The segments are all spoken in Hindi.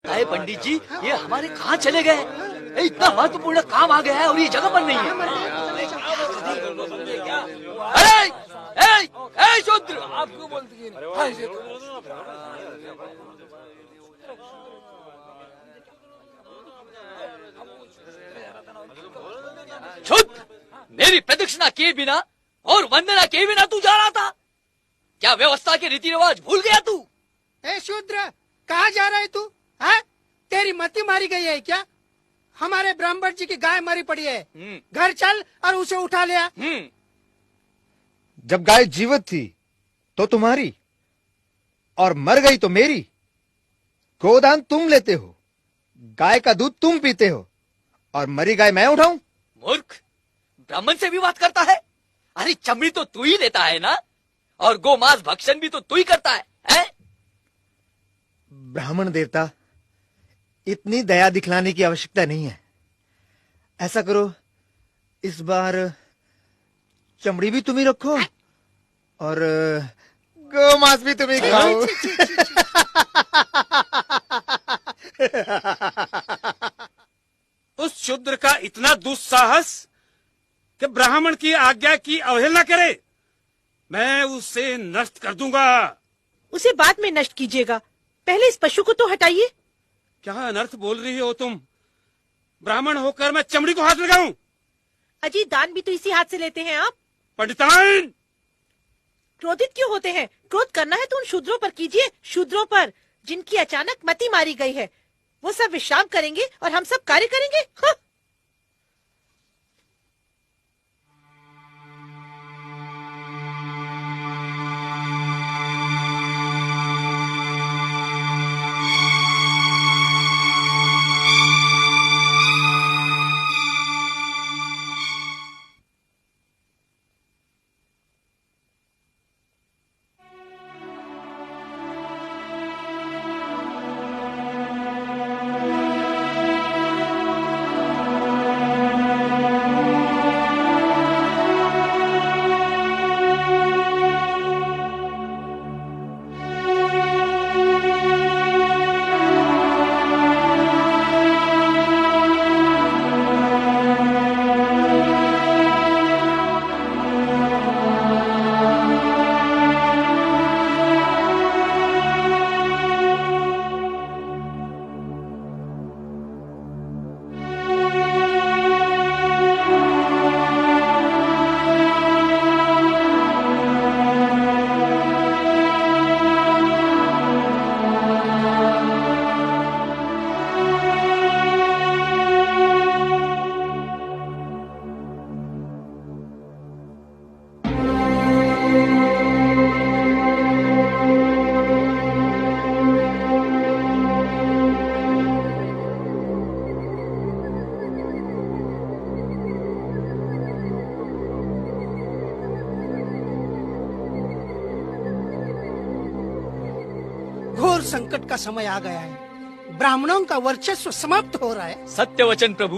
अरे पंडित जी, ये हमारे कहाँ चले गए? इतना महत्वपूर्ण काम आ गया है और ये जगह पर नहीं है। अरे शूद्र, आप क्यों बोलते हैं? शूद्र, मेरी प्रदक्षिणा किए बिना और वंदना किए बिना तू जा रहा था? क्या व्यवस्था के रीति रिवाज भूल गया तू? ए शूद्र, कहाँ जा रहा है तू? है? तेरी मति मारी गई है क्या? हमारे ब्राह्मण जी की गाय मरी पड़ी है, घर चल और उसे उठा लिया। जब गाय जीवित थी तो तुम्हारी और मर गई तो मेरी। गोदान तुम लेते हो, गाय का दूध तुम पीते हो और मरी गाय मैं उठाऊं? मूर्ख, ब्राह्मण से भी बात करता है? अरे चमड़ी तो तू ही लेता है ना, और गोमांस भक्षण भी तो तू ही करता है? ब्राह्मण देवता, इतनी दया दिखलाने की आवश्यकता नहीं है। ऐसा करो, इस बार चमड़ी भी तुम ही रखो और गोमांस भी तुम ही खाओ। उस शूद्र का इतना दुस्साहस कि ब्राह्मण की आज्ञा की अवहेलना करे। मैं उसे नष्ट कर दूंगा। उसे बाद में नष्ट कीजिएगा, पहले इस पशु को तो हटाइए। क्या अनर्थ बोल रही हो तुम? ब्राह्मण होकर मैं चमड़ी को हाथ लगाऊं? अजी, दान भी तो इसी हाथ से लेते हैं आप। पंडिताइन, क्रोधित क्यों होते हैं? क्रोध करना है तो उन शूद्रों पर कीजिए, शूद्रों पर जिनकी अचानक मति मारी गई है। वो सब विश्राम करेंगे और हम सब कार्य करेंगे। हाँ। घोर संकट का समय आ गया है। ब्राह्मणों का वर्चस्व समाप्त हो रहा है। सत्य वचन प्रभु।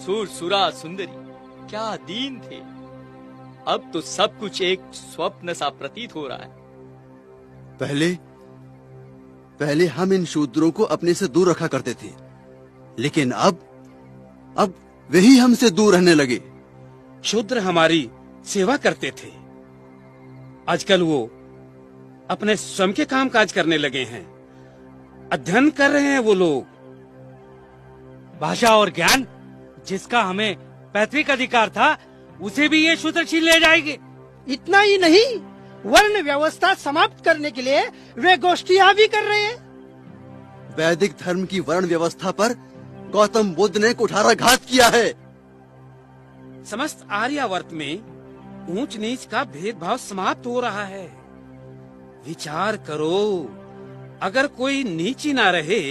सूर सुरा सुंदरी क्या दीन थे, अब तो सब कुछ एक स्वप्न सा प्रतीत हो रहा है। पहले हम इन शूद्रों को अपने से दूर रखा करते थे, लेकिन अब वही हमसे दूर रहने लगे। शूद्र हमारी सेवा करते थे, आजकल वो अपने स्वयं के काम काज करने लगे हैं, अध्ययन कर रहे हैं वो लोग। भाषा और ज्ञान जिसका हमें पैतृक अधिकार था, उसे भी ये शूद्र छीन ले जाएंगे। इतना ही नहीं, वर्ण व्यवस्था समाप्त करने के लिए वे गोष्ठियां भी कर रहे हैं। वैदिक धर्म की वर्ण व्यवस्था पर गौतम बुद्ध ने कुठाराघात किया है। समस्त आर्यावर्त में ऊंच नीच का भेदभाव समाप्त हो रहा है। विचार करो, अगर कोई नीच ही ना रहे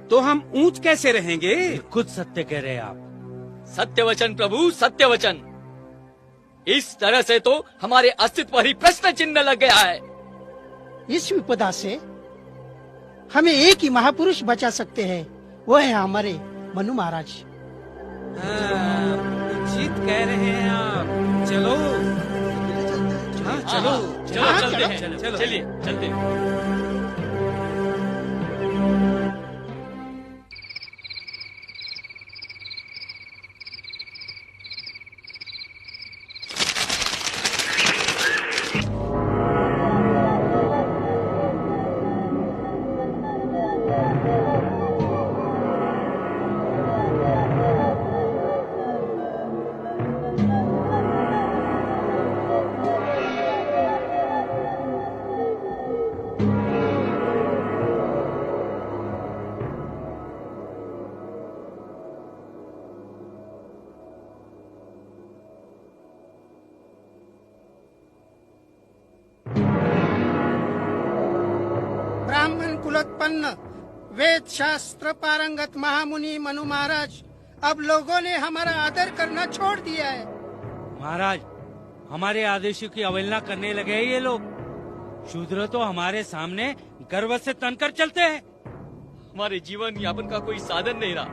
तो हम ऊंच कैसे रहेंगे? खुद सत्य कह रहे हैं आप। सत्य वचन प्रभु, सत्य वचन। इस तरह से तो हमारे अस्तित्व पर ही प्रश्न चिन्ह लग गया है। इस विपदा से हमें एक ही महापुरुष बचा सकते हैं, वो है हमारे मनु महाराज। उचित कह रहे हैं आप। चलो हाँ, चलो चलते हैं। चलिए चलते हैं। वेदोत्पन्न वेद शास्त्र पारंगत महामुनि मनु महाराज, अब लोगों ने हमारा आदर करना छोड़ दिया है। महाराज, हमारे आदेशों की अवहेलना करने लगे हैं ये लोग। शूद्र तो हमारे सामने गर्व से तनकर चलते हैं। हमारे जीवन यापन का कोई साधन नहीं रहा,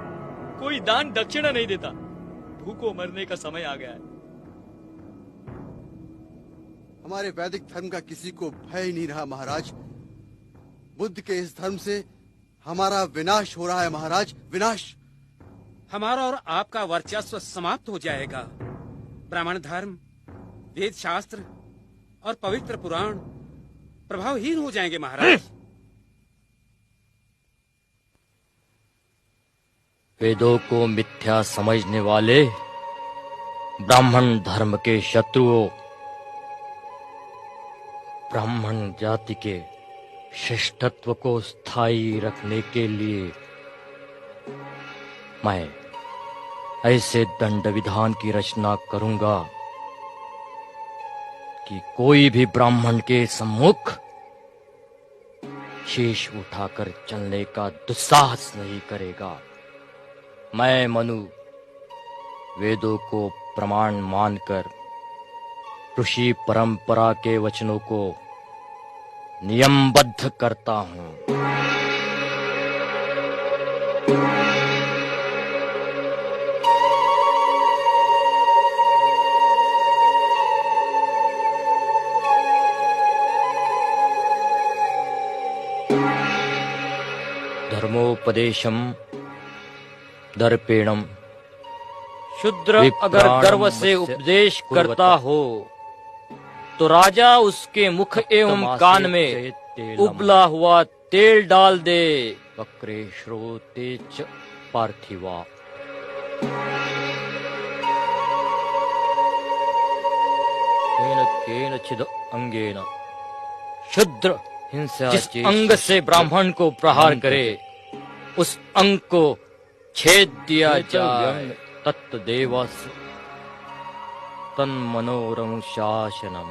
कोई दान दक्षिणा नहीं देता, भूखों मरने का समय आ गया है। हमारे वैदिक धर्म का किसी को भय ही नहीं रहा महाराज। बुद्ध के इस धर्म से हमारा विनाश हो रहा है महाराज, विनाश। हमारा और आपका वर्चस्व समाप्त हो जाएगा। ब्राह्मण धर्म, वेद शास्त्र और पवित्र पुराण प्रभावहीन हो जाएंगे महाराज। वेदों को मिथ्या समझने वाले ब्राह्मण धर्म के शत्रुओं, ब्राह्मण जाति के श्रेष्ठत्व को स्थायी रखने के लिए मैं ऐसे दंड विधान की रचना करूंगा कि कोई भी ब्राह्मण के सम्मुख शीश उठाकर चलने का दुस्साहस नहीं करेगा। मैं मनु वेदों को प्रमाण मानकर ऋषि परंपरा के वचनों को नियमबद्ध करता हूं। धर्मोपदेशम दर्पेणम। शूद्र अगर गर्व से उपदेश करता हो तो राजा उसके मुख एवं कान में उबला हुआ तेल डाल दे। वक्रे श्रोते च पार्थिवा। केनचिद अंगेन। शूद्र जिस अंग से ब्राह्मण को प्रहार करे उस अंग को छेद दिया जाए। तत्देवस तन्मनोरम शासनम।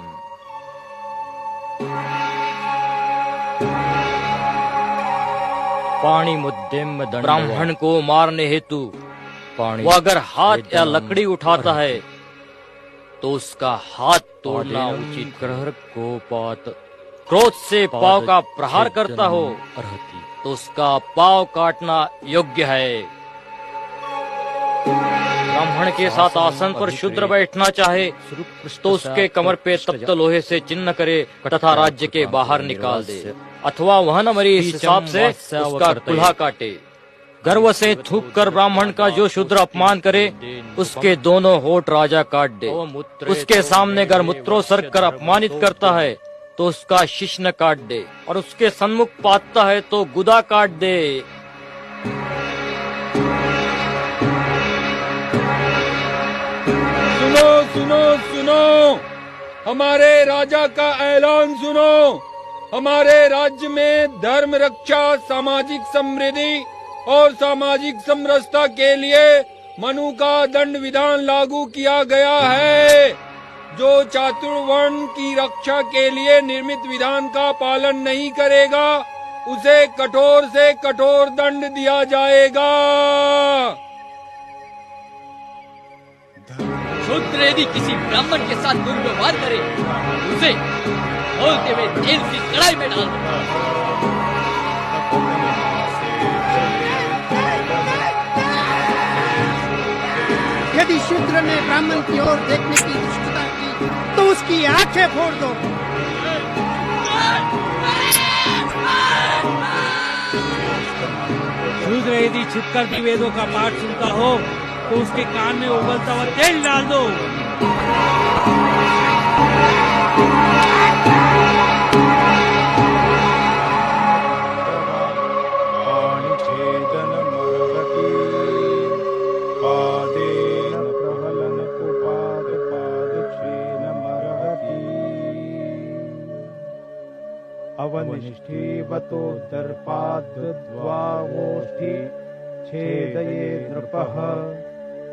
पाणी मुद्देम दंड। ब्राह्मण को मारने हेतु वो अगर हाथ या लकड़ी उठाता है तो उसका हाथ तोड़ना उचित। ग्रह कोपात। क्रोध से पांव का प्रहार करता हो तो उसका पांव काटना योग्य है। ब्राह्मण के साथ आसन पर शूद्र बैठना चाहे तो उसके कमर पे तप्त लोहे से चिन्ह करे तथा राज्य के बाहर निकाल दे, अथवा वह न मरे इस हिसाब से उसका कुल्हा काटे। गर्व से थूक कर ब्राह्मण का जो शूद्र अपमान करे उसके दोनों होठ राजा काट दे। उसके सामने अगर मूत्रोत्सर्ग कर अपमानित करता है तो उसका शिश्न काट दे, और उसके सन्मुख पातता है तो गुदा काट दे। सुनो सुनो सुनो, हमारे राजा का ऐलान सुनो। हमारे राज्य में धर्म रक्षा, सामाजिक समृद्धि और सामाजिक समरसता के लिए मनु का दंड विधान लागू किया गया है। जो चातुर्वर्ण की रक्षा के लिए निर्मित विधान का पालन नहीं करेगा उसे कठोर से कठोर दंड दिया जाएगा। शूद्र यदि किसी ब्राह्मण के साथ दुर्व्यवहार करे उसे बोलते हुए तेल की कढ़ाई में डाल दो। यदि शूद्र ने ब्राह्मण की ओर देखने की दुष्टता की तो उसकी आंखें फोड़ दो। शूद्र यदि छिपकर भी वेदों का पाठ सुनता हो तो उसके कान में उबलता हुआ तेल डाल दो। अवनिष्ठीवतो दर्पाद्वावोष्ठी छेदये नृपः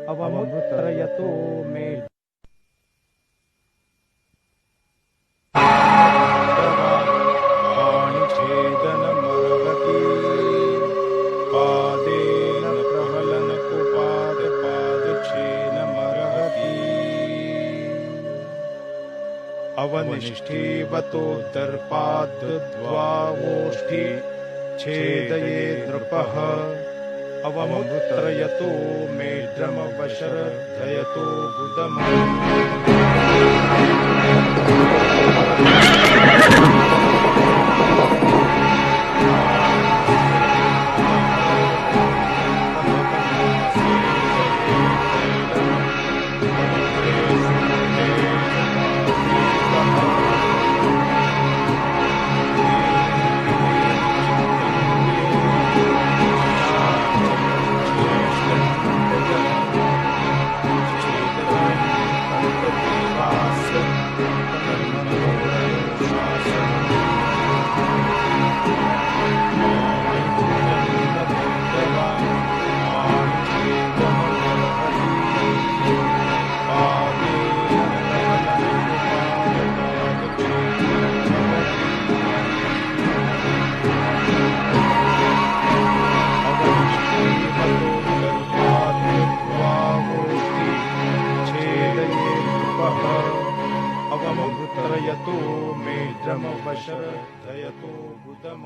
अवमुत्रयतो मे। पाणिछेदनमर्हति पादेन प्रहलन कुपाद पादच्छेदमर्हति अवनिष्ठीवतोदर्पाद्द्वावोष्ठी छेदये नृपः अवमुत्रयतो मेढ्रमवशर्धयतो गुदम् अवमुत्रयतो मेढ्रमवशर्धयतो गुदम्